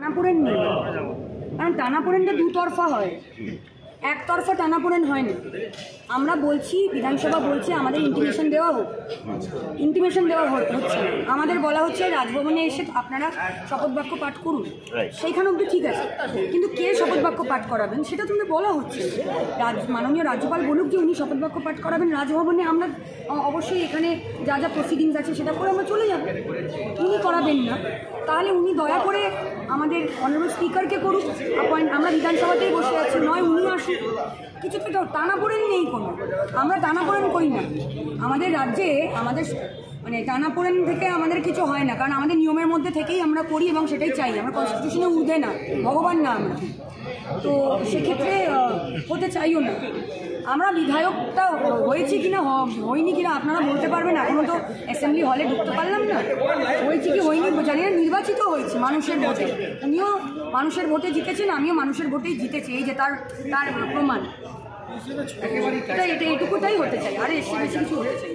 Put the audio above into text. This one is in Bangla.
টানাপোড়েন নেই, কারণ টানাপোড়েনটা দুতরফা হয়, একতরফা টানাপোড়েন হয় না। আমরা বলছি, বিধানসভা বলছে আমাদের ইন্টিমেশন দেওয়া হোক, ইন্টিমেশন দেওয়া হচ্ছে না। আমাদের বলা হচ্ছে রাজভবনে এসে আপনারা শপথ বাক্য পাঠ করুন, সেইখানে অবধি ঠিক আছে, কিন্তু কে শপথ বাক্য পাঠ করাবেন সেটা তুমি বলা হচ্ছে। মাননীয় রাজ্যপাল বলুক যে উনি শপথ বাক্য পাঠ করাবেন রাজভবনে, আমরা অবশ্যই এখানে যা যা প্রসিডিংস আছে সেটা করে আমরা চলে যাব। উনি করাবেন না, তাহলে উনি দয়া করে আমাদের অনারেবল স্পিকারকে করুক অ্যাপয়েন্ট। আমরা বিধানসভাতেই বসে আছি, নয় উনি আসুন। কিছু তো টানাপোড়েন নেই কোনো, আমরা টানাপোড়েন করি না। আমাদের রাজ্যে আমাদের মানে টানাপোড়েন থেকে আমাদের কিছু হয় না, কারণ আমাদের নিয়মের মধ্যে থেকেই আমরা করি এবং সেটাই চাই। আমরা কনস্টিটিউশনে ঊর্ধ্বে না, ভগবান না আমরা, তো সেক্ষেত্রে হতে চাইও না। আমরা বিধায়কটা হয়েছি কিনা হয়নি কিনা আপনারা বলতে পারবেন, এখনও তো অ্যাসেম্বলি হলে ঢুকতে পারলাম না। হয়েছি কি হয়নি জানি না, নির্বাচিত হয়েছি মানুষের ভোটে, উনিও মানুষের ভোটে জিতেছেন, আমিও মানুষের ভোটেই জিতেছি, এই যে তার প্রমাণ। এটা এইটুকুটাই হতে চাই, আর এসে বেশি কিছু হতে চাই।